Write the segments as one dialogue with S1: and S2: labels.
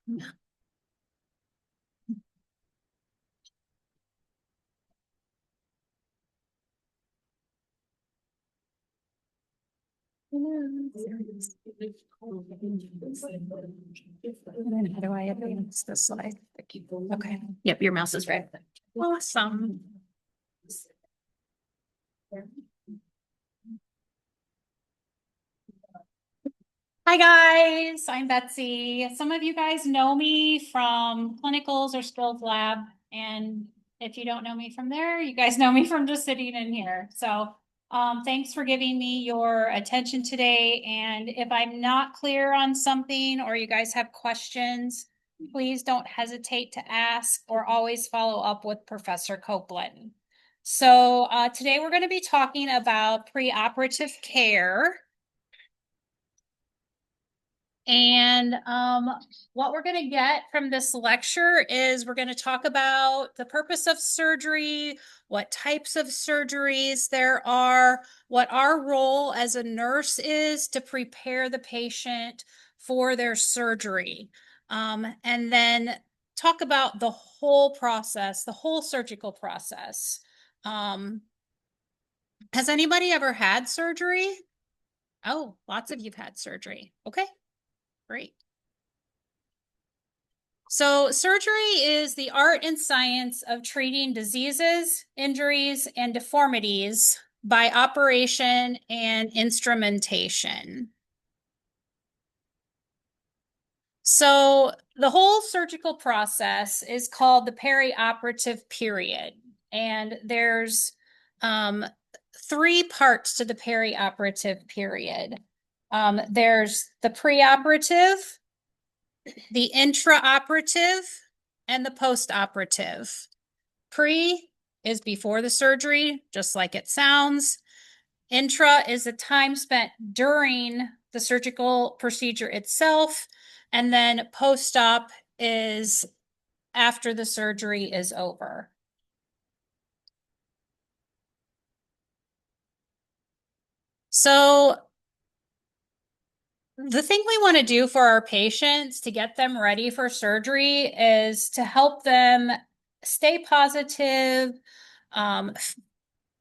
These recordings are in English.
S1: And then how do I advance this slide? Okay. Yep, your mouse is right. Awesome. Hi guys, I'm Betsy. Some of you guys know me from clinicals or skills lab. And if you don't know me from there, you guys know me from just sitting in here. So thanks for giving me your attention today. And if I'm not clear on something or you guys have questions, please don't hesitate to ask or always follow up with Professor Copeland. So today we're going to be talking about preoperative care. And what we're going to get from this lecture is we're going to talk about the purpose of surgery, what types of surgeries there are, what our role as a nurse is to prepare the patient for their surgery. And then talk about the whole process, the whole surgical process. Has anybody ever had surgery? Oh, lots of you've had surgery. Okay. Great. So surgery is the art and science of treating diseases, injuries, and deformities by operation and instrumentation. So the whole surgical process is called the perioperative period. And there's 3 parts to the perioperative period. There's the preoperative, the intraoperative, and the postoperative. Pre is before the surgery, just like it sounds. Intra is the time spent during the surgical procedure itself. And then post-op is after the surgery is over. So the thing we want to do for our patients to get them ready for surgery is to help them stay positive,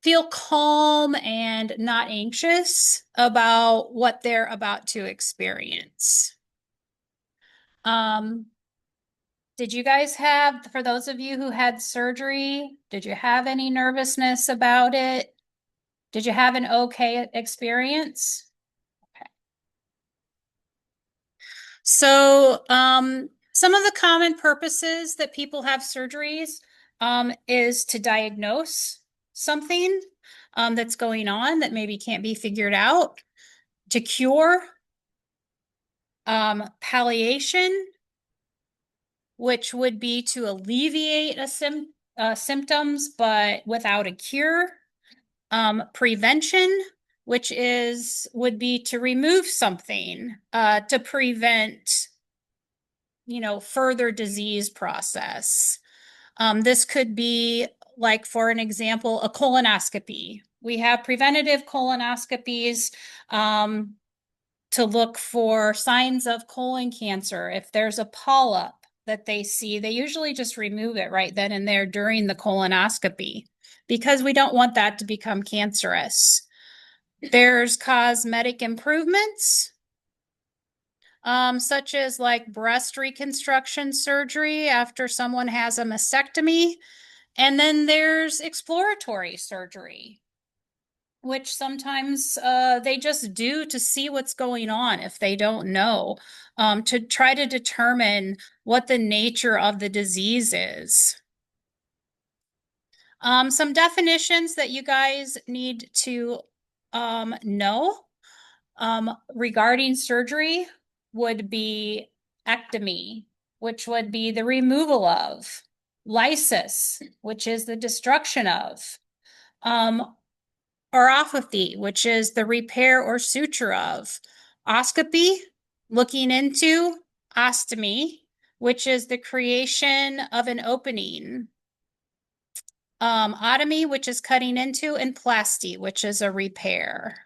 S1: feel calm and not anxious about what they're about to experience. Did you guys have, for those of you who had surgery, did you have any nervousness about it? Did you have an okay experience? Okay. So some of the common purposes that people have surgeries is to diagnose something that's going on that maybe can't be figured out, to cure, palliation, which would be to alleviate symptoms but without a cure, prevention, which would be to remove something to prevent, further disease process. This could be, like, for an example, a colonoscopy. We have preventative colonoscopies to look for signs of colon cancer. If there's a polyp that they see, they usually just remove it right then and there during the colonoscopy because we don't want that to become cancerous. There's cosmetic improvements, such as like breast reconstruction surgery after someone has a mastectomy. And then there's exploratory surgery, which sometimes they just do to see what's going on if they don't know, to try to determine what the nature of the disease is. Some definitions that you guys need to know regarding surgery would be ectomy, which would be the removal of, lysis, which is the destruction of, oropathy, which is the repair or suture of, oscopy, looking into, ostomy, which is the creation of an opening, otomy, which is cutting into, and plasty, which is a repair.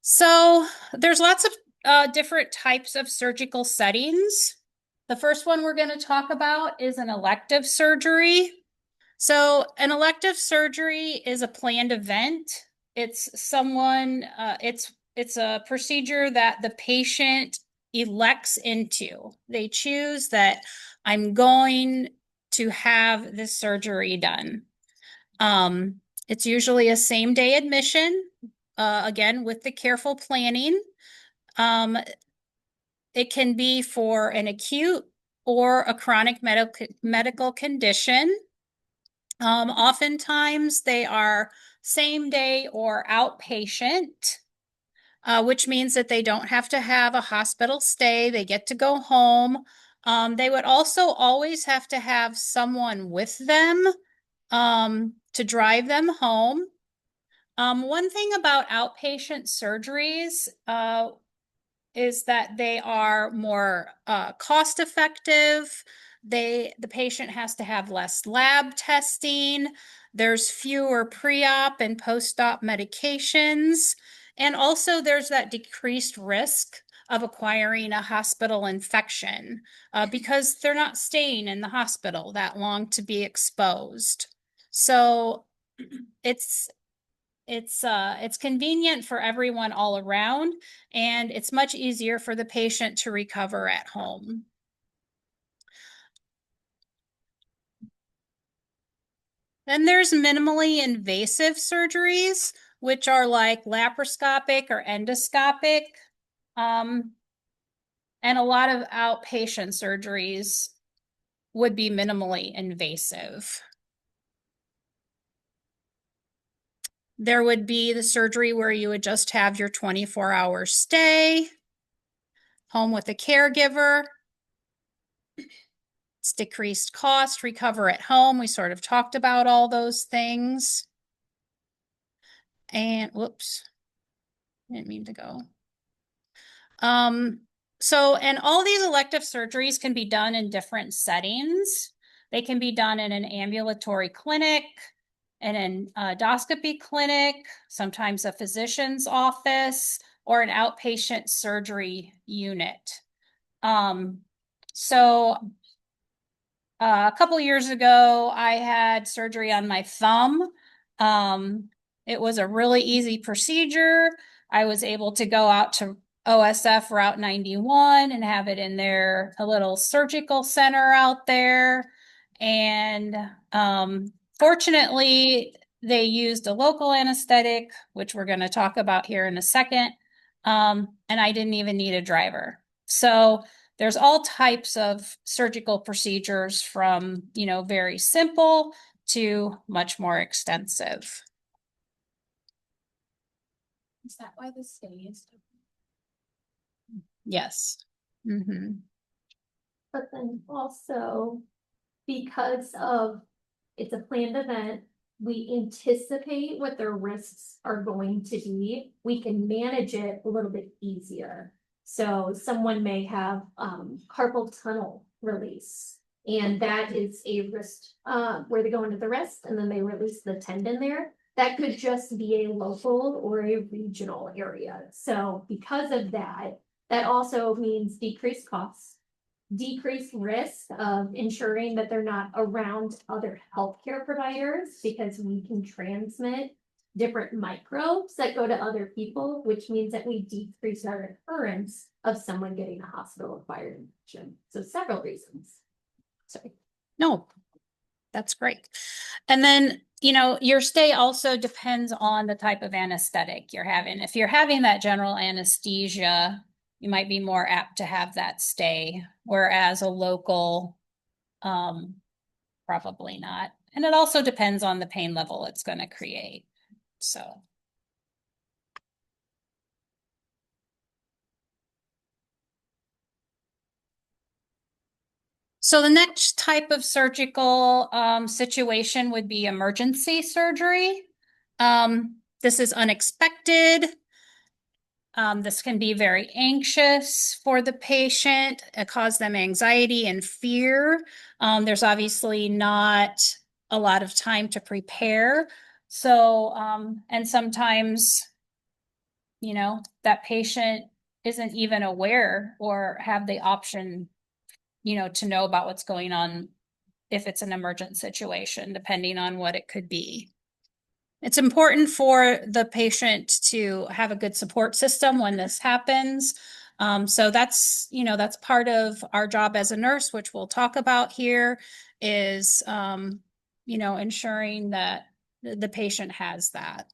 S1: So there's lots of different types of surgical settings. The first one we're going to talk about is an elective surgery. So an elective surgery is a planned event. It's a procedure that the patient elects into. They choose that I'm going to have this surgery done. It's usually a same day admission, again, with the careful planning. Um, it can be for an acute or a chronic medical condition. Oftentimes they are same day or outpatient, which means that they don't have to have a hospital stay. They get to go home. They would also always have to have someone with them to drive them home. One thing about outpatient surgeries is that they are more cost effective. The patient has to have less lab testing. There's fewer pre-op and post-op medications. And also there's that decreased risk of acquiring a hospital infection because they're not staying in the hospital that long to be exposed. So it's it's convenient for everyone all around, and it's much easier for the patient to recover at home. Then there's minimally invasive surgeries, which are like laparoscopic or endoscopic, and a lot of outpatient surgeries would be minimally invasive. There would be the surgery where you would just have your 24-hour stay, home with a caregiver. It's decreased cost, recover at home. We sort of talked about all those things. And whoops, didn't mean to go. And all these elective surgeries can be done in different settings. They can be done in an ambulatory clinic, in an endoscopy clinic, sometimes a physician's office, or an outpatient surgery unit. So a couple years ago, I had surgery on my thumb. It was a really easy procedure. I was able to go out to OSF Route 91 and have it in there, a little surgical center out there. And fortunately, they used a local anesthetic, which we're going to talk about here in a second. And I didn't even need a driver. So there's all types of surgical procedures from, very simple to much more extensive. Is that why the stay is different? Yes. Mm-hmm.
S2: But then also, because of it's a planned event, we anticipate what their risks are going to be. We can manage it a little bit easier. So someone may have carpal tunnel release, and that is a wrist where they go into the wrist and then they release the tendon there. That could just be a local or a regional area. So because of that, that also means decreased costs, decreased risk of ensuring that they're not around other healthcare providers, because we can transmit different microbes that go to other people, which means that we decrease our occurrence of someone getting a hospital-acquired infection. So several reasons. Sorry.
S1: No, that's great. And then, your stay also depends on the type of anesthetic you're having. If you're having that general anesthesia, you might be more apt to have that stay, whereas a local, probably not. And it also depends on the pain level it's going to create. So. So the next type of surgical situation would be emergency surgery. This is unexpected. This can be very anxious for the patient. It causes them anxiety and fear. There's obviously not a lot of time to prepare. So, and sometimes, that patient isn't even aware or have the option, to know about what's going on if it's an emergent situation, depending on what it could be. It's important for the patient to have a good support system when this happens. So that's part of our job as a nurse, which we'll talk about here, is, ensuring that the patient has that.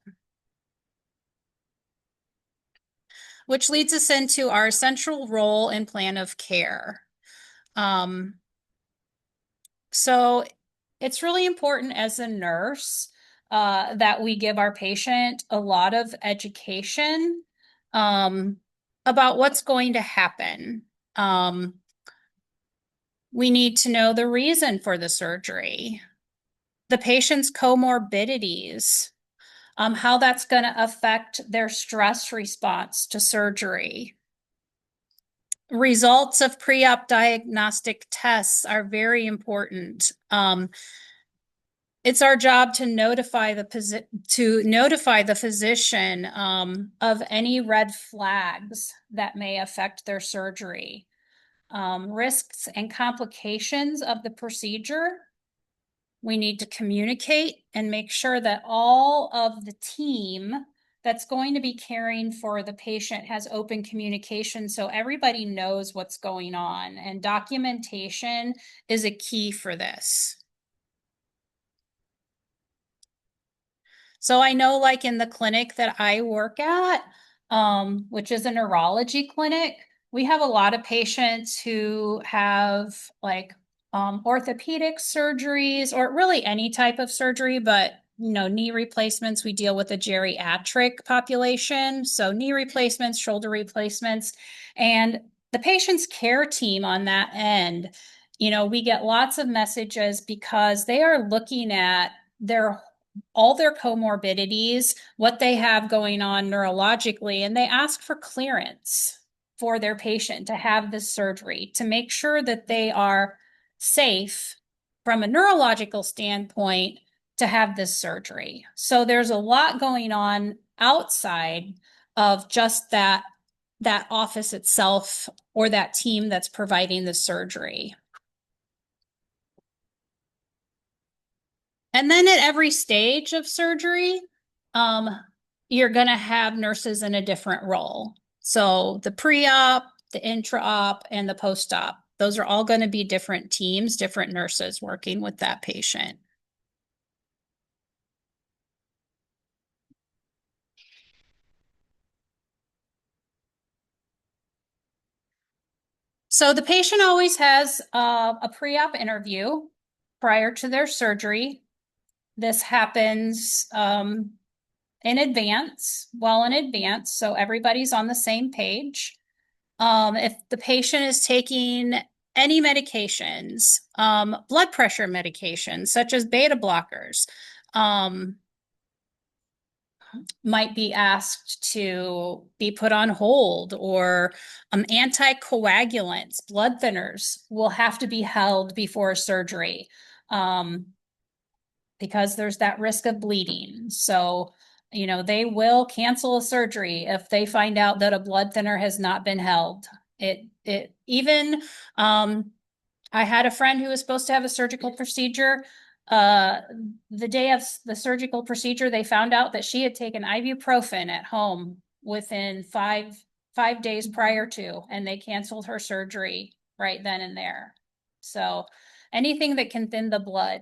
S1: Which leads us into our central role and plan of care. Um, so it's really important as a nurse that we give our patient a lot of education um, about what's going to happen. Um, we need to know the reason for the surgery, the patient's comorbidities, how that's going to affect their stress response to surgery. Results of pre-op diagnostic tests are very important. It's our job to notify the physician of any red flags that may affect their surgery, risks and complications of the procedure. We need to communicate and make sure that all of the team that's going to be caring for the patient has open communication so everybody knows what's going on. And documentation is a key for this. So I know, like in the clinic that I work at, which is a neurology clinic, we have a lot of patients who have like orthopedic surgeries or really any type of surgery, but knee replacements, we deal with a geriatric population. So knee replacements, shoulder replacements, and the patient's care team on that end, we get lots of messages because they are looking at all their comorbidities, what they have going on neurologically, and they ask for clearance for their patient to have this surgery to make sure that they are safe from a neurological standpoint to have this surgery. So there's a lot going on outside of just that office itself or that team that's providing the surgery. And then at every stage of surgery, um, you're going to have nurses in a different role. So the pre-op, the intra-op, and the post-op, those are all going to be different teams, different nurses working with that patient. So the patient always has a pre-op interview prior to their surgery. This happens in advance, well in advance, so everybody's on the same page. If the patient is taking any medications, blood pressure medications, such as beta blockers, might be asked to be put on hold, or anticoagulants, blood thinners will have to be held before surgery because there's that risk of bleeding. So, they will cancel a surgery if they find out that a blood thinner has not been held. It even, I had a friend who was supposed to have a surgical procedure. Uh, the day of the surgical procedure, they found out that she had taken ibuprofen at home within five days prior to, and they canceled her surgery right then and there. So anything that can thin the blood,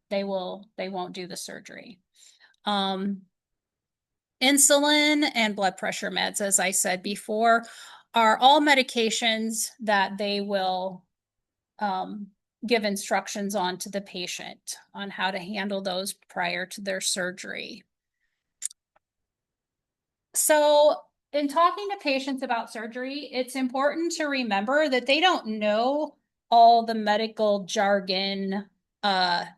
S1: they won't do the surgery. Insulin and blood pressure meds, as I said before, are all medications that they will give instructions on to the patient on how to handle those prior to their surgery. So in talking to patients about surgery, it's important to remember that they don't know all the medical jargon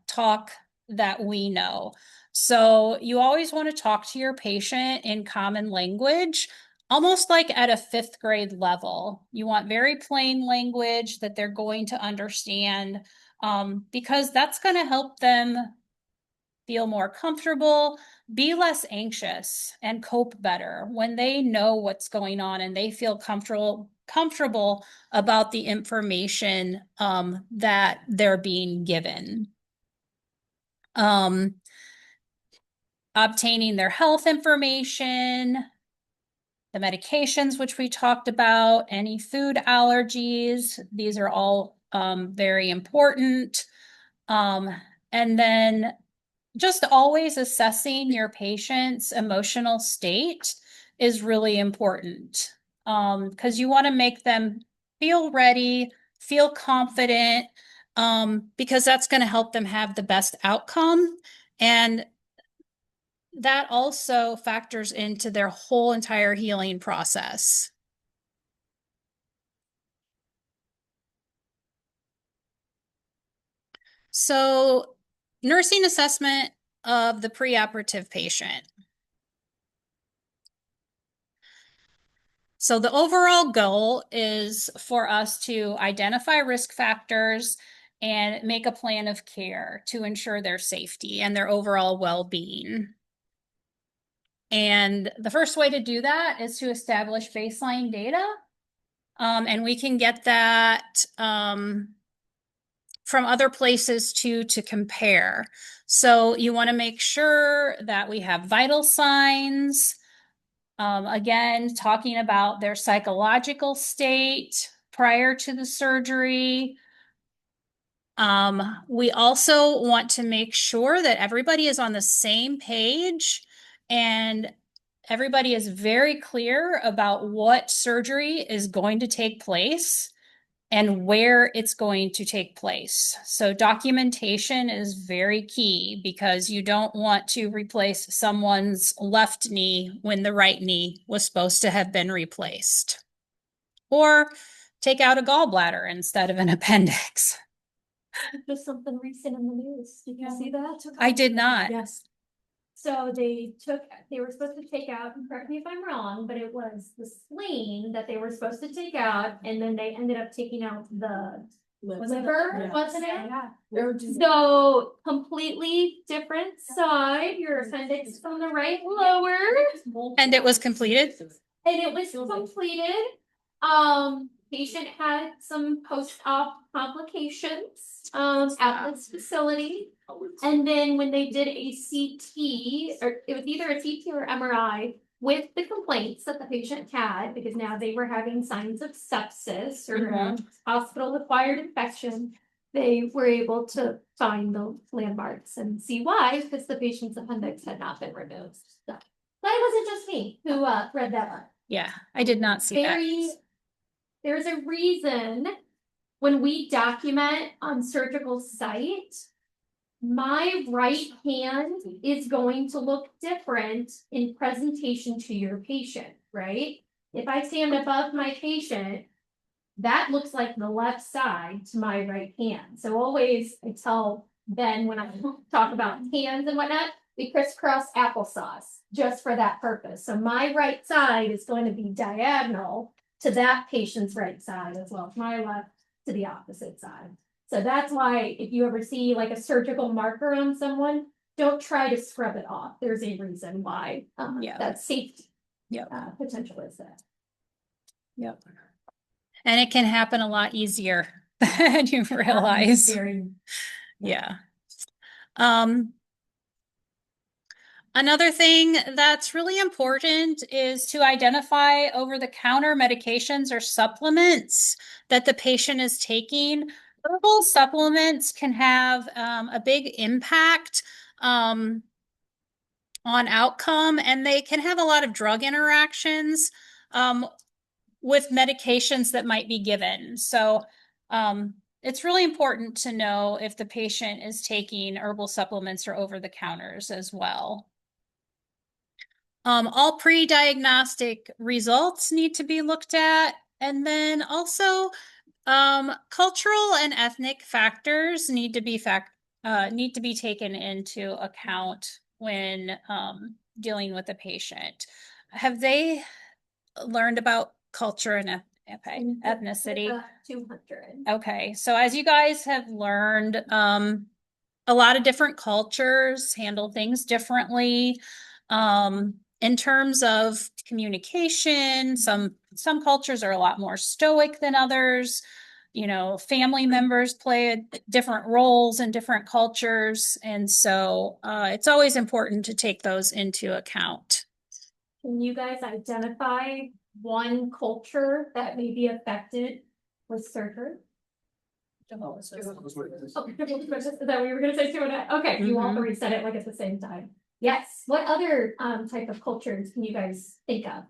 S1: talk that we know. So you always want to talk to your patient in common language, almost like at a fifth grade level. You want very plain language that they're going to understand because that's going to help them feel more comfortable, be less anxious, and cope better when they know what's going on and they feel comfortable about the information that they're being given. Um, Obtaining their health information, the medications, which we talked about, any food allergies, these are all very important. And then just always assessing your patient's emotional state is really important because you want to make them feel ready, feel confident, because that's going to help them have the best outcome. And that also factors into their whole entire healing process. So, nursing assessment of the preoperative patient. So, the overall goal is for us to identify risk factors and make a plan of care to ensure their safety and their overall well being. And the first way to do that is to establish baseline data. And we can get that from other places too to compare. So you want to make sure that we have vital signs. Again, talking about their psychological state prior to the surgery. We also want to make sure that everybody is on the same page and everybody is very clear about what surgery is going to take place and where it's going to take place. So documentation is very key because you don't want to replace someone's left knee when the right knee was supposed to have been replaced. Or take out a gallbladder instead of an appendix.
S2: Just something recent in the news. Did you see that?
S1: I did not.
S2: Yes. So they were supposed to take out, and correct me if I'm wrong, but it was the spleen that they were supposed to take out, and then they ended up taking out the liver, wasn't it? Yeah. So completely different side, your appendix from the right lower.
S1: And it was completed?
S2: And it was completed. Patient had some post-op complications at this facility. And then when they did a CT, or it was either a CT or MRI with the complaints that the patient had, because now they were having signs of sepsis or hospital-acquired infection, they were able to find the landmarks and see why, because the patient's appendix had not been removed. So that wasn't just me who read that one.
S1: Yeah, I did not see that.
S2: There's a reason when we document on surgical site, my right hand is going to look different in presentation to your patient, right? If I stand above my patient, that looks like the left side to my right hand. So always I tell Ben when I talk about hands and whatnot, we crisscross applesauce just for that purpose. So my right side is going to be diagonal to that patient's right side as well as my left to the opposite side. So that's why if you ever see like a surgical marker on someone, don't try to scrub it off. There's a reason why that safety potential is there.
S1: Yep. And it can happen a lot easier than you realize. Yeah. Another thing that's really important is to identify over-the-counter medications or supplements that the patient is taking. Herbal supplements can have a big impact on outcome, and they can have a lot of drug interactions with medications that might be given. So it's really important to know if the patient is taking herbal supplements or over-the-counters as well. All pre-diagnostic results need to be looked at. And then also cultural and ethnic factors need to be taken into account when dealing with a patient. Have they learned about culture and ethnicity?
S2: 200.
S1: Okay, so as you guys have learned, a lot of different cultures handle things differently. In terms of communication, some cultures are a lot more stoic than others. You know, family members play different roles in different cultures, and so it's always important to take those into account.
S2: Can you guys identify one culture that may be affected with surgery? Oh, is that what you were gonna say too? Okay, you all
S1: Mhm.
S2: three said it like at the same time. Yes, what other type of cultures can you guys think of?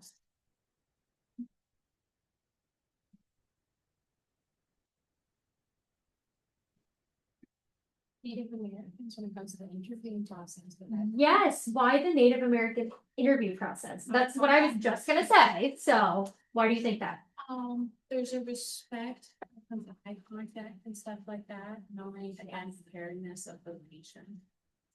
S1: Native Americans when it comes to the interviewing process.
S2: Yes, why the Native American interview process? That's what I was just gonna say, so why do you think that?
S1: There's a respect, comes to eye contact and stuff like that, knowing again preparedness of the patient.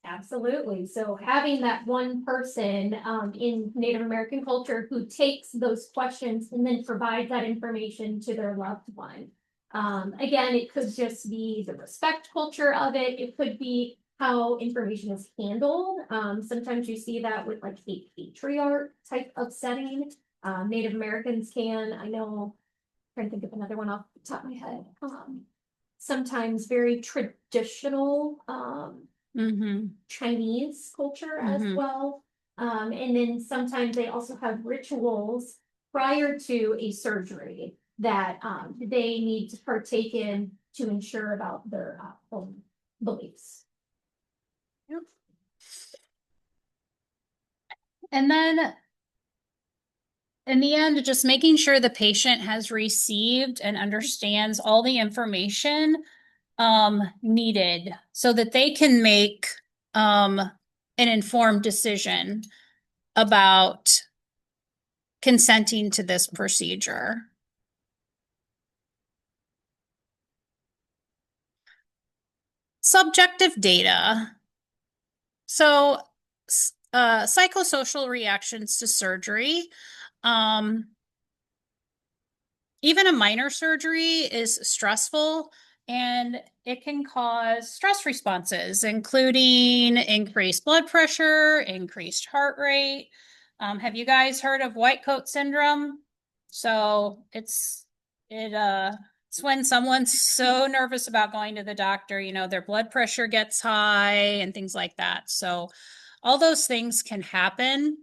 S2: Absolutely. So having that one person in Native American culture who takes those questions and then provides that information to their loved one. Again, it could just be the respect culture of it. It could be how information is handled. Sometimes you see that with like a patriarch type of setting. Native Americans can, I know, I'm trying to think of another one off the top of my head. Sometimes very traditional
S1: Mm-hmm.
S2: Chinese culture as
S1: Mm-hmm.
S2: well. And then sometimes they also have rituals prior to a surgery that they need to partake in to ensure about their own beliefs.
S1: Yep. And then in the end, just making sure the patient has received and understands all the information needed so that they can make an informed decision about consenting to this procedure. Subjective data. So, psychosocial reactions to surgery. Um, Even a minor surgery is stressful and it can cause stress responses, including increased blood pressure, increased heart rate. Have you guys heard of white coat syndrome? So it's when someone's so nervous about going to the doctor, you know, their blood pressure gets high and things like that. So all those things can happen.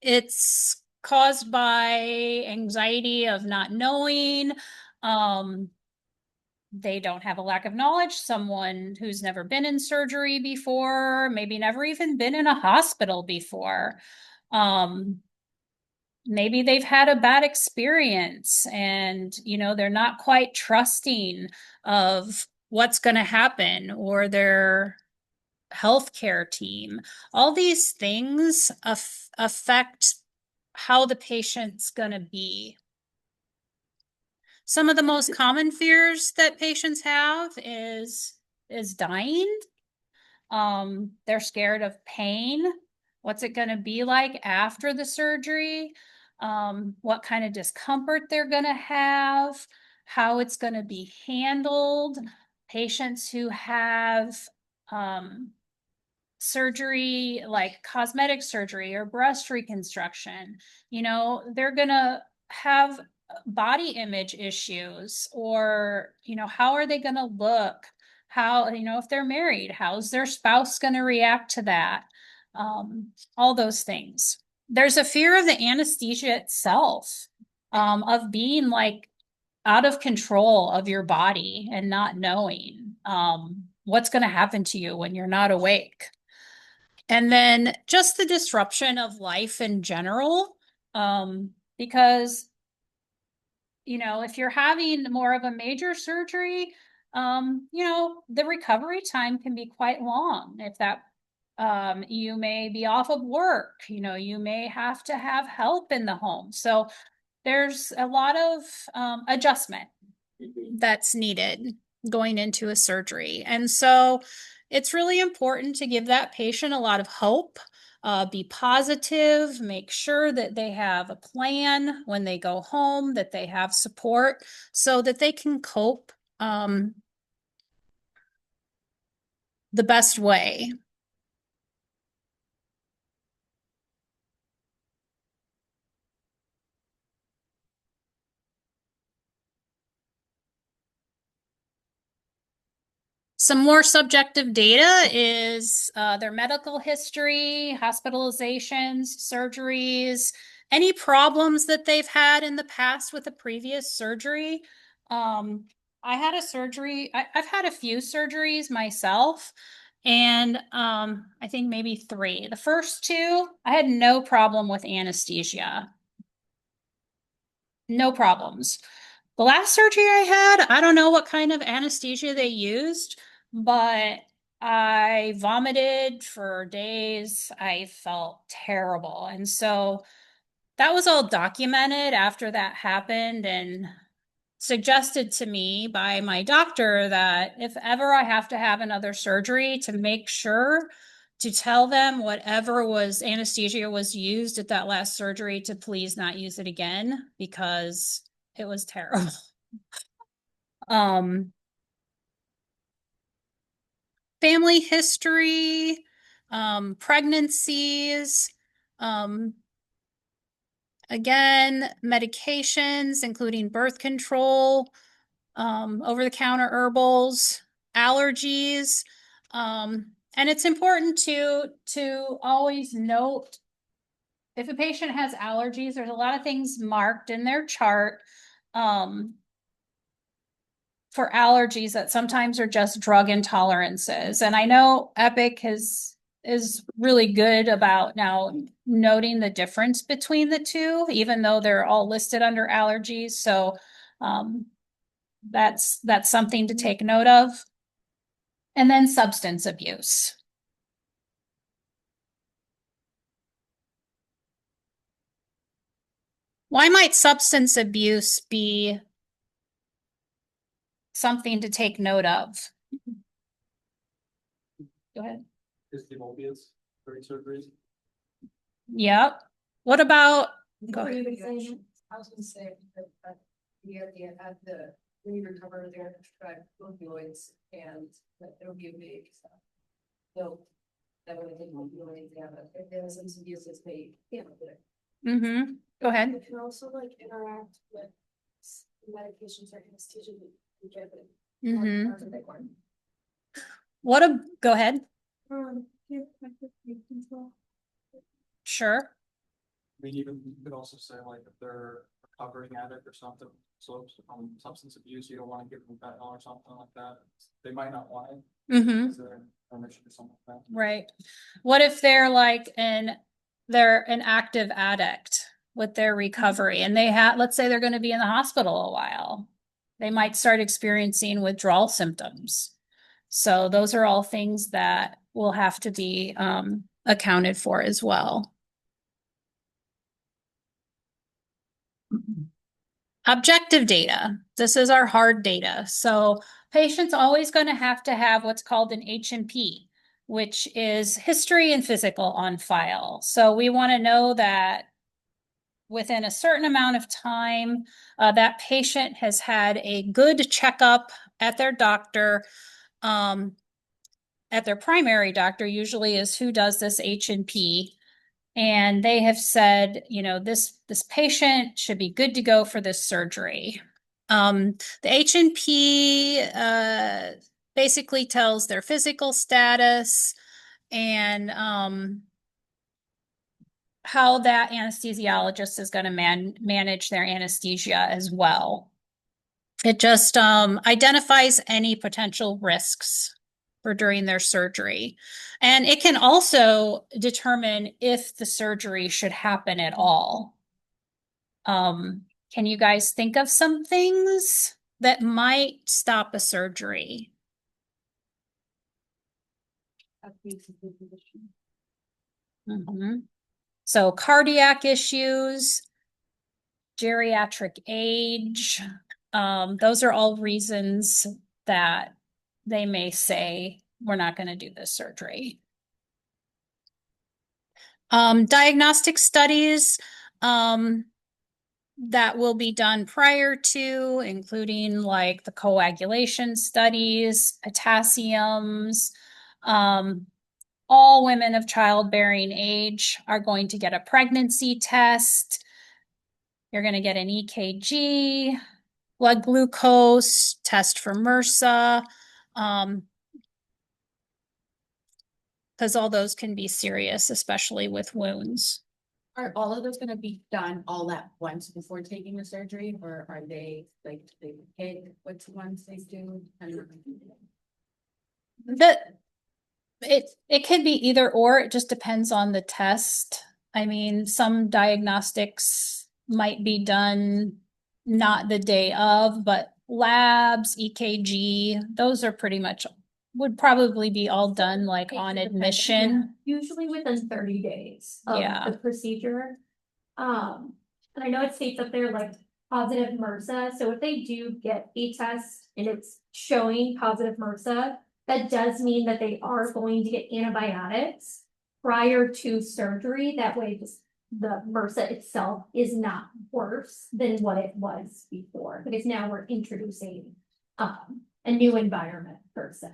S1: It's caused by anxiety of not knowing. Um, they don't have a lack of knowledge. Someone who's never been in surgery before, maybe never even been in a hospital before. Um, Maybe they've had a bad experience and, you know, they're not quite trusting of what's going to happen or their healthcare team. All these things affect how the patient's going to be. Some of the most common fears that patients have is dying. They're scared of pain. What's it going to be like after the surgery? What kind of discomfort they're going to have, how it's going to be handled. Patients who have um, surgery like cosmetic surgery or breast reconstruction, you know, they're gonna have body image issues or, you know, how are they gonna look? How, you know, if they're married, how's their spouse gonna react to that? All those things. There's a fear of the anesthesia itself, of being like out of control of your body and not knowing what's going to happen to you when you're not awake. And then just the disruption of life in general, because, you know, if you're having more of a major surgery, you know, the recovery time can be quite long. If that, you may be off of work, you know, you may have to have help in the home. So there's a lot of adjustment that's needed going into a surgery. And so it's really important to give that patient a lot of hope, be positive, make sure that they have a plan when they go home, that they have support so that they can cope the best way. Some more subjective data is their medical history, hospitalizations, surgeries, any problems that they've had in the past with a previous surgery. Um, I had a surgery, I've had a few surgeries myself, and I think maybe three. The first two, I had no problem with anesthesia, no problems. The last surgery I had, I don't know what kind of anesthesia they used, but I vomited for days. I felt terrible. And so that was all documented after that happened and suggested to me by my doctor that if ever I have to have another surgery, to make sure to tell them whatever was anesthesia was used at that last surgery to please not use it again because it was terrible. Um, Family history, pregnancies, um, again, medications, including birth control, over-the-counter herbals, allergies. And it's important to always note if a patient has allergies, there's a lot of things marked in their chart. Um, for allergies that sometimes are just drug intolerances. And I know Epic is really good about now noting the difference between the two, even though they're all listed under allergies. So um, that's something to take note of. And then substance abuse. Why might substance abuse be something to take note of? Go ahead.
S3: Is the opiates during surgeries?
S1: Yep. What about, go
S2: What
S1: ahead.
S2: you were saying?
S4: I was gonna say that the idea had the, when you recover, they're gonna prescribe opioids and that there will be a big stuff. So that would take opioids, yeah, but if there was some abuse, it's paid. Yeah.
S1: Mm-hmm. Go ahead.
S4: It can also like interact with medications or anesthesia you get it.
S1: Mm-hmm.
S4: That's a big one.
S1: Go ahead.
S4: Yeah, like the pain control.
S1: Sure.
S3: I mean, even you could also say like if they're a recovering addict or something, so from substance abuse, you don't want to give them fentanyl or something like that. They might not want it.
S1: Mm-hmm.
S3: Is there permission or something like that?
S1: Right. What if they're an active addict with their recovery and let's say they're going to be in the hospital a while. They might start experiencing withdrawal symptoms. So those are all things that will have to be accounted for as well. Objective data. This is our hard data. So patient's always going to have what's called an H&P, which is history and physical on file. So we want to know that within a certain amount of time, that patient has had a good checkup at their doctor, at their primary doctor, usually is who does this H&P. And they have said, this patient should be good to go for this surgery. The H&P basically tells their physical status and how that anesthesiologist is going to manage their anesthesia as well. It just identifies any potential risks for during their surgery. And it can also determine if the surgery should happen at all. Can you guys think of some things that might stop a surgery? Mm-hmm. So cardiac issues, geriatric age, those are all reasons that they may say, we're not going to do this surgery. Diagnostic studies that will be done prior to, including like the coagulation studies, potassiums, All women of childbearing age are going to get a pregnancy test. You're going to get an EKG, blood glucose, test for MRSA, because all those can be serious, especially with wounds.
S5: Are all of those gonna be done all at once before taking the surgery, or are they like, they pick which ones they do?
S1: It could be either or, it just depends on the test. I mean, some diagnostics might be done not the day of, but labs, EKG, those are pretty much would probably be all done like on admission.
S2: Usually within 30 days of
S1: Yeah.
S2: the procedure. And I know it states up there like positive MRSA, so if they do get a test and it's showing positive MRSA, that does mean that they are going to get antibiotics prior to surgery. That way, just the MRSA itself is not worse than what it was before, because now we're introducing a new environment per se.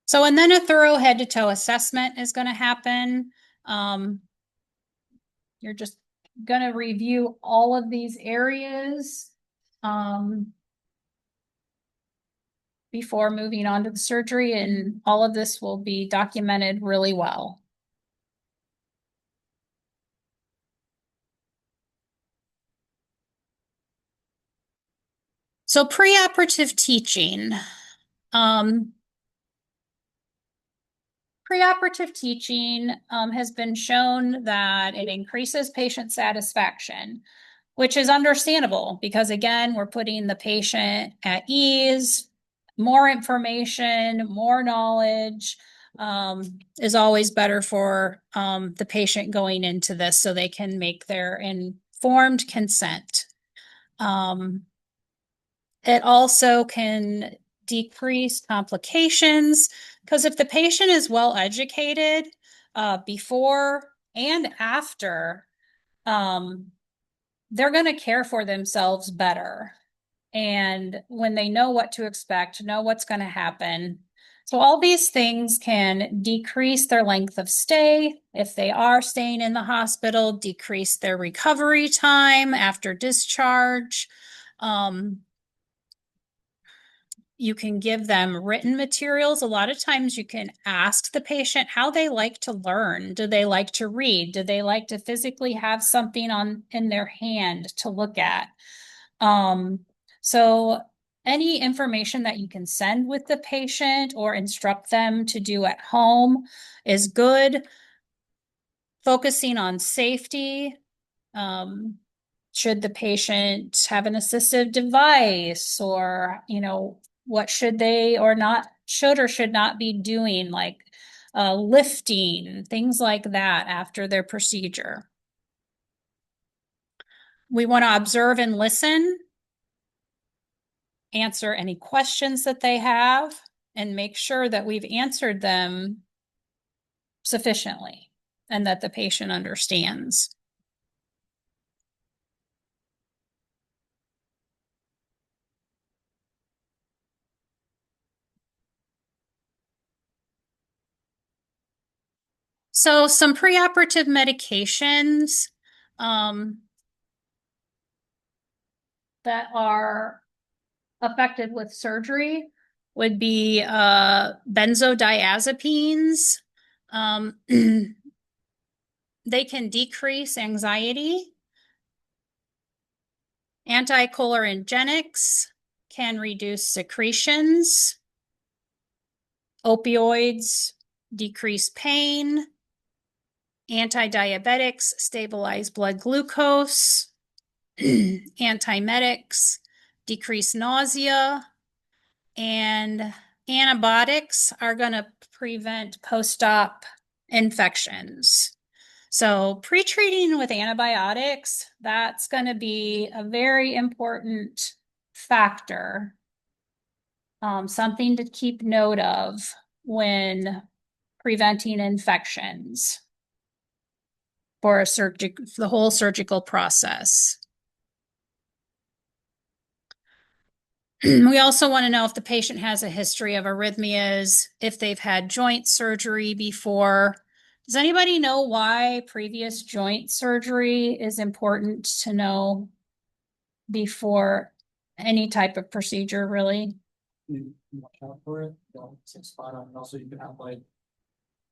S1: So, and then a thorough head to toe assessment is going to happen. You're just going to review all of these areas before moving on to the surgery, and all of this will be documented really well. So preoperative teaching. Preoperative teaching has been shown that it increases patient satisfaction, which is understandable because, again, we're putting the patient at ease. More information, more knowledge is always better for the patient going into this so they can make their informed consent. It also can decrease complications because if the patient is well educated before and after, they're going to care for themselves better. And when they know what to expect, know what's going to happen. So all these things can decrease their length of stay. If they are staying in the hospital, decrease their recovery time after discharge. You can give them written materials. A lot of times you can ask the patient how they like to learn. Do they like to read? Do they like to physically have something in their hand to look at? So any information that you can send with the patient or instruct them to do at home is good. Focusing on safety. Should the patient have an assistive device, or, what should they or should not be doing, like lifting, things like that after their procedure. We want to observe and listen, answer any questions that they have, and make sure that we've answered them sufficiently and that the patient understands. So some preoperative medications that are affected with surgery would be benzodiazepines. They can decrease anxiety. Anticholinergics can reduce secretions. Opioids decrease pain. Antidiabetics stabilize blood glucose. Antiemetics decrease nausea. And antibiotics are going to prevent post-op infections. So pre-treating with antibiotics, that's going to be a very important factor, something to keep note of when preventing infections for the whole surgical process. We also want to know if the patient has a history of arrhythmias, if they've had joint surgery before. Does anybody know why previous joint surgery is important to know before any type of procedure, really?
S3: You watch out for it, don't sit spot on, and also you can have like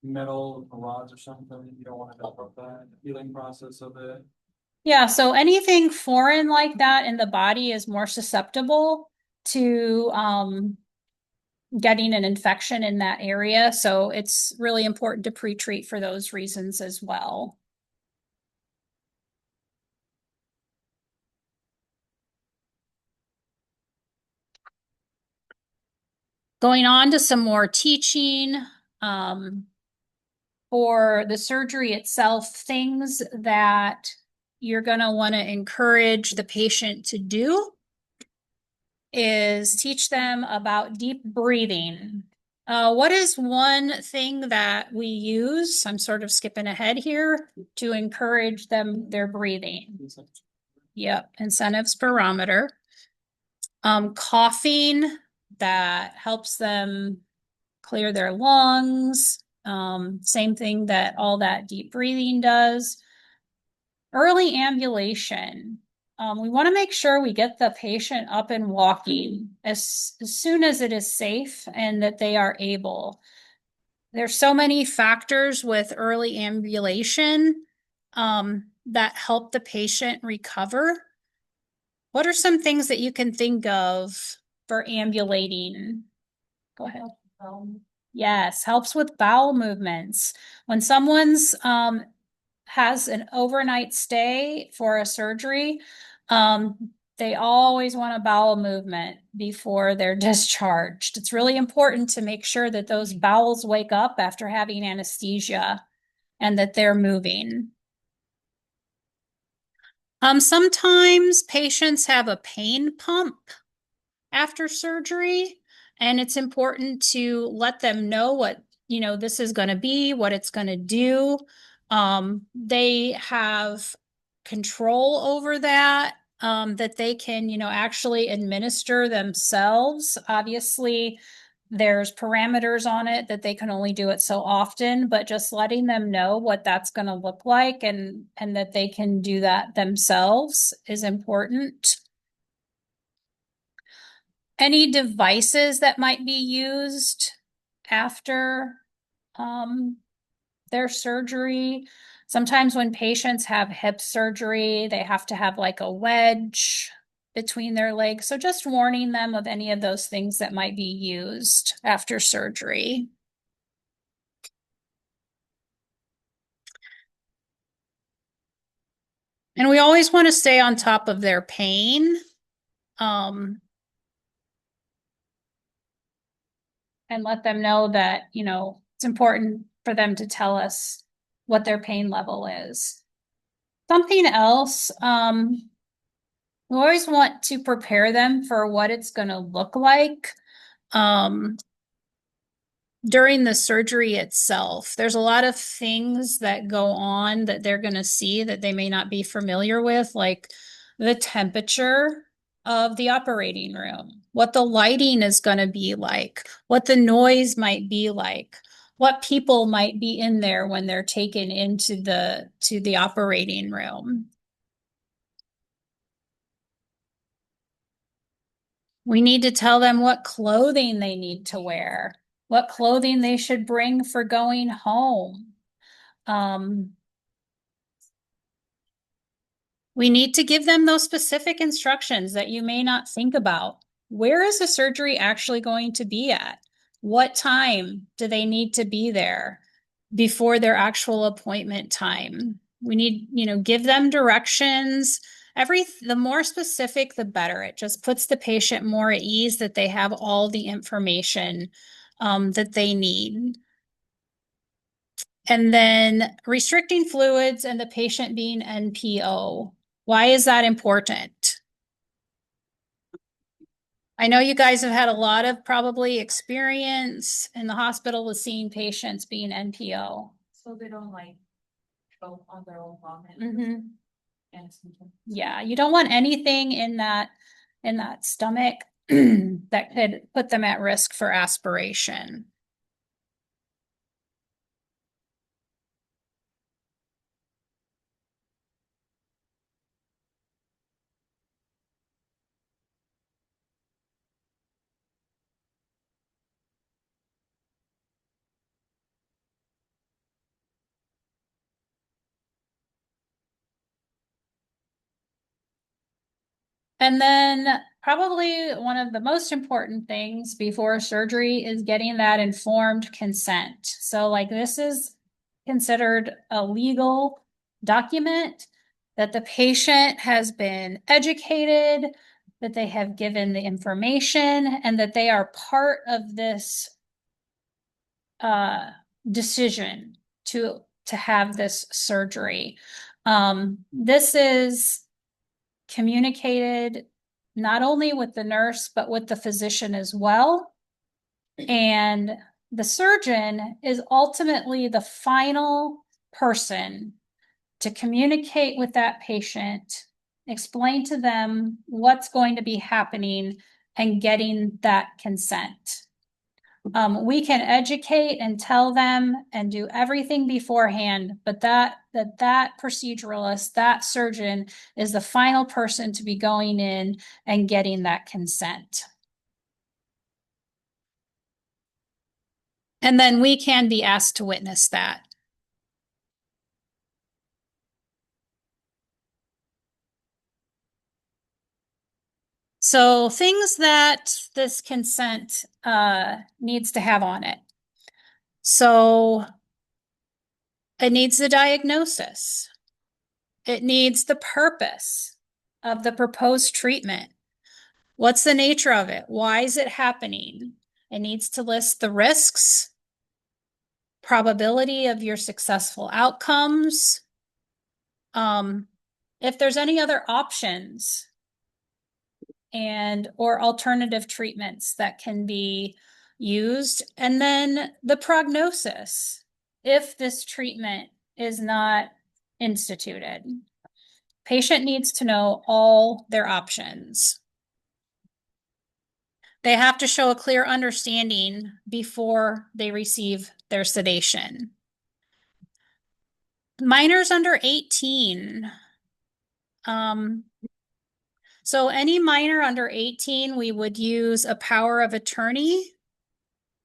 S3: metal rods or something, you don't want to help up that healing process of it.
S1: Yeah, so anything foreign like that in the body is more susceptible to getting an infection in that area. So it's really important to pre-treat for those reasons as well. Going on to some more teaching. For the surgery itself, things that you're going to want to encourage the patient to do is teach them about deep breathing. What is one thing that we use? I'm sort of skipping ahead here to encourage them their breathing. Yep, incentive spirometer. Coughing that helps them clear their lungs. Same thing that all that deep breathing does. Early ambulation. We want to make sure we get the patient up and walking as soon as it is safe and that they are able. There's so many factors with early ambulation that help the patient recover. What are some things that you can think of for ambulating? Go ahead. Yes, helps with bowel movements. When someone's has an overnight stay for a surgery, they always want a bowel movement before they're discharged. It's really important to make sure that those bowels wake up after having anesthesia and that they're moving. Sometimes patients have a pain pump after surgery, and it's important to let them know what, this is going to be, what it's going to do. They have control over that, that they can, actually administer themselves. Obviously, there's parameters on it that they can only do it so often, but just letting them know what that's going to look like and that they can do that themselves is important. Any devices that might be used after their surgery. Sometimes when patients have hip surgery, they have to have like a wedge between their legs. So just warning them of any of those things that might be used after surgery. And we always want to stay on top of their pain. And let them know that, it's important for them to tell us what their pain level is. Something else, we always want to prepare them for what it's going to look like during the surgery itself. There's a lot of things that go on that they're going to see that they may not be familiar with, like the temperature of the operating room, what the lighting is going to be like, what the noise might be like, what people might be in there when they're taken into the operating room. We need to tell them what clothing they need to wear, what clothing they should bring for going home. We need to give them those specific instructions that you may not think about. Where is the surgery actually going to be at? What time do they need to be there before their actual appointment time? We need, give them directions. The more specific, the better. It just puts the patient more at ease that they have all the information that they need. And then restricting fluids and the patient being NPO. Why is that important? I know you guys have had a lot of probably experience in the hospital with seeing patients being NPO.
S5: So they don't like choke on their own vomit.
S1: Yeah, you don't want anything in that stomach that could put them at risk for aspiration. And then probably one of the most important things before surgery is getting that informed consent. So like this is considered a legal document that the patient has been educated, that they have given the information, and that they are part of this decision to have this surgery. This is communicated not only with the nurse, but with the physician as well. And the surgeon is ultimately the final person to communicate with that patient, explain to them what's going to be happening, and getting that consent. We can educate and tell them and do everything beforehand, but that proceduralist, that surgeon is the final person to be going in and getting that consent. And then we can be asked to witness that. So things that this consent needs to have on it. So it needs the diagnosis. It needs the purpose of the proposed treatment. What's the nature of it? Why is it happening? It needs to list the risks, probability of your successful outcomes, if there's any other options and or alternative treatments that can be used, and then the prognosis if this treatment is not instituted. Patient needs to know all their options. They have to show a clear understanding before they receive their sedation. Minors under 18. So any minor under 18, we would use a power of attorney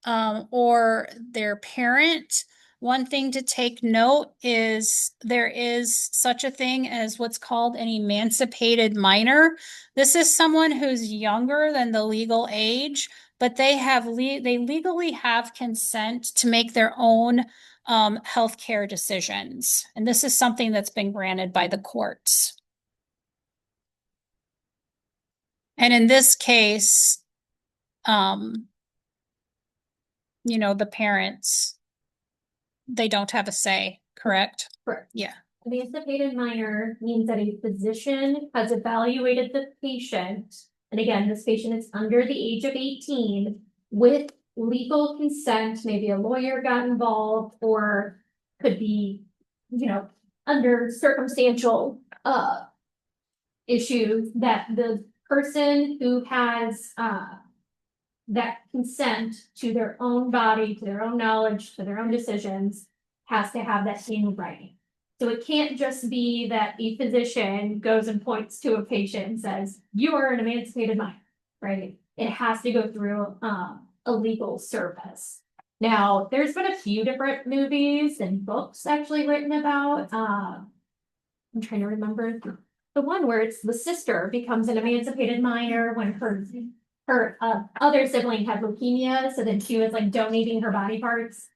S1: or their parent. One thing to take note is there is such a thing as what's called an emancipated minor. This is someone who's younger than the legal age, but they legally have consent to make their own healthcare decisions. And this is something that's been granted by the courts. And in this case, the parents, they don't have a say, correct?
S2: Correct.
S1: Yeah.
S2: Emancipated minor means that a physician has evaluated the patient, and again, this patient is under the age of 18, with legal consent, maybe a lawyer got involved, or could be, under circumstantial issues that the person who has that consent to their own body, to their own knowledge, to their own decisions, has to have that in writing. So it can't just be that a physician goes and points to a patient and says, you are an emancipated minor, right? It has to go through a legal service. Now, there's been a few different movies and books actually written about, I'm trying to remember the one where it's the sister becomes an emancipated minor when her other sibling had leukemia, so then she was like donating her body parts.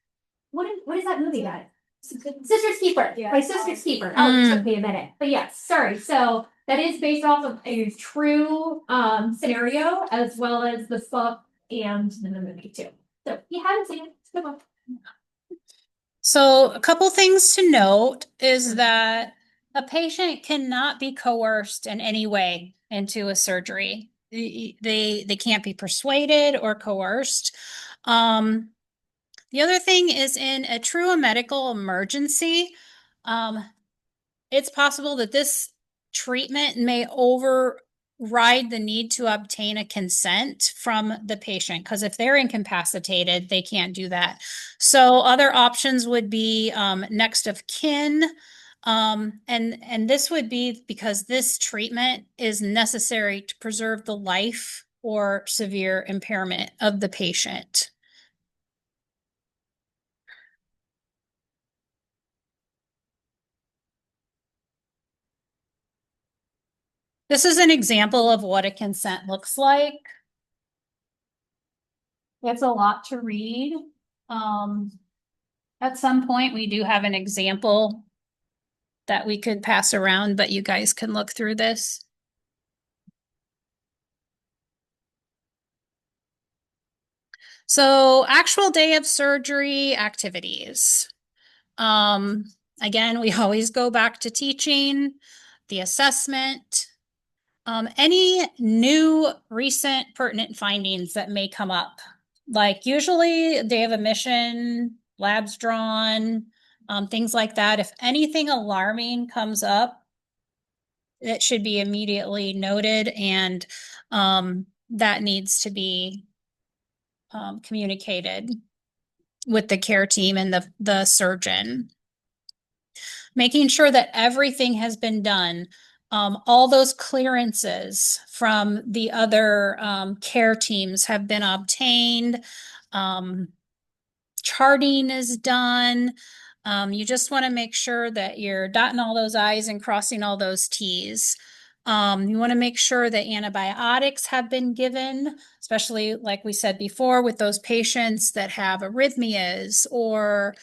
S2: What is that movie, guys? Sister's Keeper.
S4: Yeah.
S2: My Sister's Keeper. Oh, it took me a minute. But yes, sorry. So that is based off of a true scenario, as well as the book and the movie too. So if you haven't seen it, it's a good one.
S1: So a couple things to note is that a patient cannot be coerced in any way into a surgery. They can't be persuaded or coerced. The other thing is in a true medical emergency, it's possible that this treatment may override the need to obtain a consent from the patient, because if they're incapacitated, they can't do that. So other options would be next of kin. And this would be because this treatment is necessary to preserve the life or severe impairment of the patient. This is an example of what a consent looks like. It's a lot to read. At some point, we do have an example that we could pass around, but you guys can look through this. So actual day of surgery activities. Again, we always go back to teaching, the assessment, any new recent pertinent findings that may come up. Like usually day of admission, labs drawn, things like that. If anything alarming comes up, it should be immediately noted, and that needs to be communicated with the care team and the surgeon. Making sure that everything has been done. All those clearances from the other care teams have been obtained. Charting is done. You just want to make sure that you're dotting all those I's and crossing all those T's. You want to make sure that antibiotics have been given, especially like we said before, with those patients that have arrhythmias or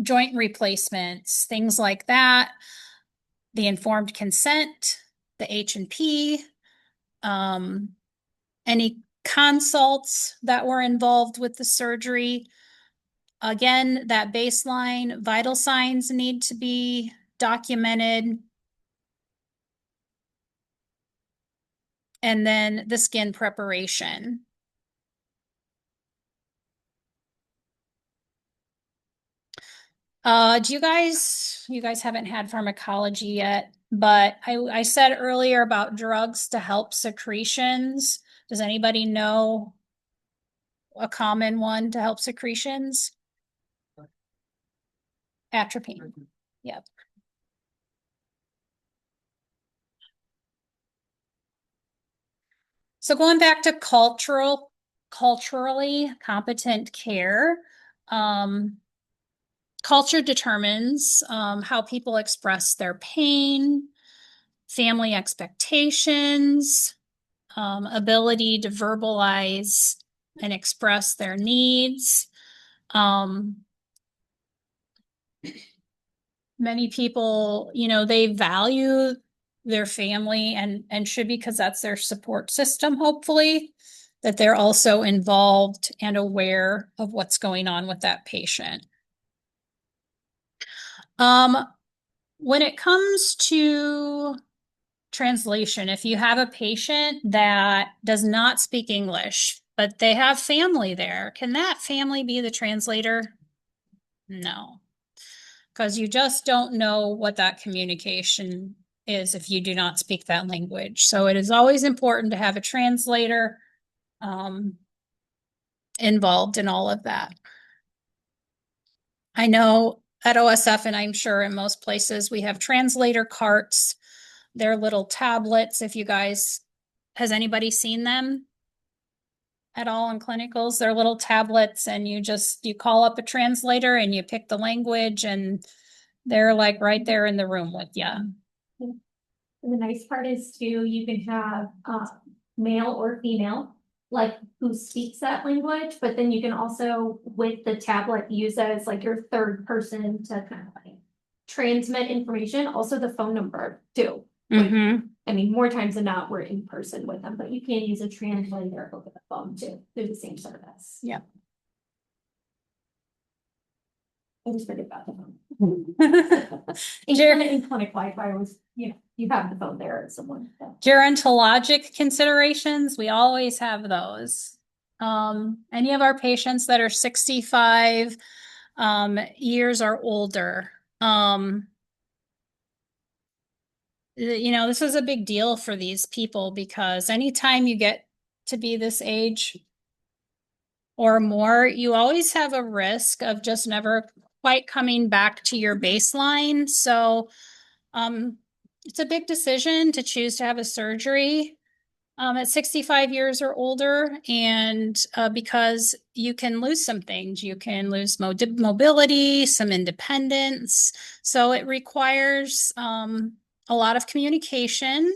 S1: joint replacements, things like that. The informed consent, the H&P, any consults that were involved with the surgery. Again, that baseline vital signs need to be documented. And then the skin preparation. Do you guys haven't had pharmacology yet, but I said earlier about drugs to help secretions. Does anybody know a common one to help secretions? Atropine. Yep. So going back to culturally competent care, culture determines how people express their pain, family expectations, ability to verbalize and express their needs. Many people, they value their family and should be, because that's their support system, hopefully, that they're also involved and aware of what's going on with that patient. When it comes to translation, if you have a patient that does not speak English, but they have family there, can that family be the translator? No, because you just don't know what that communication is if you do not speak that language. So it is always important to have a translator involved in all of that. I know at OSF, and I'm sure in most places, we have translator carts. They're little tablets. If you guys, has anybody seen them at all in clinicals? They're little tablets, and you call up a translator and you pick the language, and they're like right there in the room with you.
S2: And the nice part is too, you can have male or female, like who speaks that language, but then you can also, with the tablet, use that as like your third person to kind of like transmit information. Also the phone number too.
S1: Mm-hmm.
S2: I mean, more times than not, we're in person with them, but you can use a translator over the phone too. They're the same service.
S1: Yeah.
S2: I just forget about the phone.
S1: Ger-
S2: In clinic Wi-Fi was, you have the phone there as someone.
S1: Gerontologic considerations, we always have those. Any of our patients that are 65 years or older, you know, this is a big deal for these people because anytime you get to be this age or more, you always have a risk of just never quite coming back to your baseline. So, it's a big decision to choose to have a surgery at 65 years or older, and because you can lose some things, you can lose mobility, some independence. So it requires a lot of communication,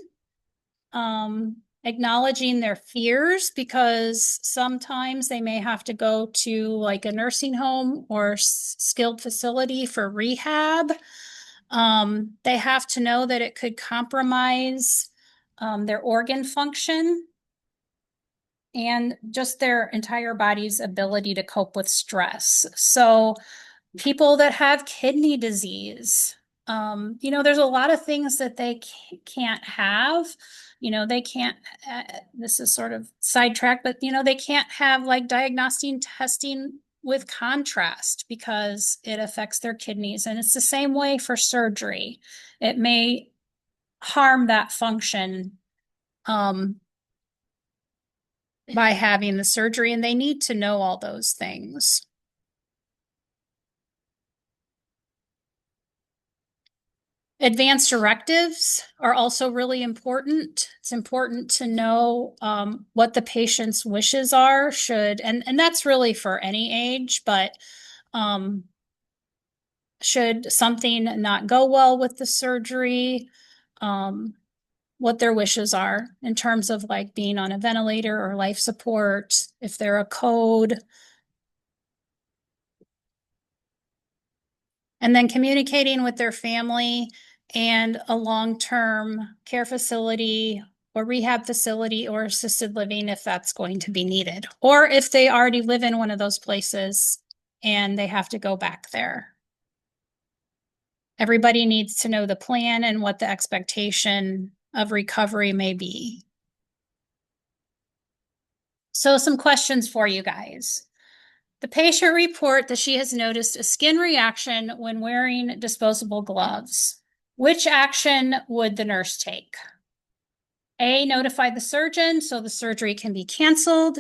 S1: acknowledging their fears, because sometimes they may have to go to like a nursing home or skilled facility for rehab. They have to know that it could compromise their organ function and just their entire body's ability to cope with stress. So people that have kidney disease, you know, there's a lot of things that they can't have. You know, they can't, this is sort of sidetracked, but, you know, they can't have like diagnostic testing with contrast because it affects their kidneys. And it's the same way for surgery. It may harm that function by having the surgery, and they need to know all those things. Advanced directives are also really important. It's important to know what the patient's wishes are, and that's really for any age, but should something not go well with the surgery, what their wishes are in terms of like being on a ventilator or life support, if they're a code. And then communicating with their family and a long-term care facility or rehab facility or assisted living if that's going to be needed. Or if they already live in one of those places and they have to go back there. Everybody needs to know the plan and what the expectation of recovery may be. So some questions for you guys. The patient report that she has noticed a skin reaction when wearing disposable gloves. Which action would the nurse take? A, notify the surgeon so the surgery can be canceled.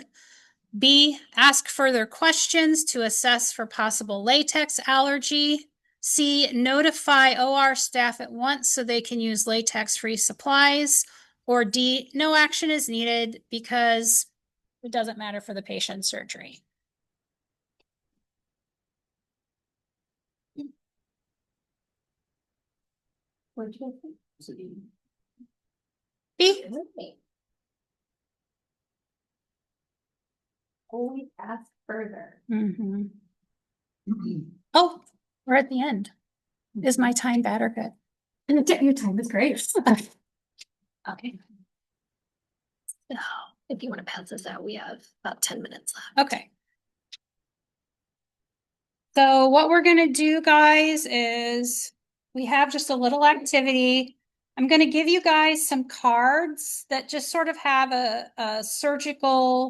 S1: B, ask further questions to assess for possible latex allergy. C, notify OR staff at once so they can use latex-free supplies. Or D, no action is needed because it doesn't matter for the patient's surgery.
S2: What'd you say?
S1: B.
S2: Always ask further.
S1: Mm-hmm. Oh, we're at the end. Is my time bad or good?
S2: Your time is great.
S1: Okay.
S2: If you want to pass this out, we have about 10 minutes left.
S1: Okay. So what we're gonna do, guys, is we have just a little activity. I'm gonna give you guys some cards that just sort of have a surgical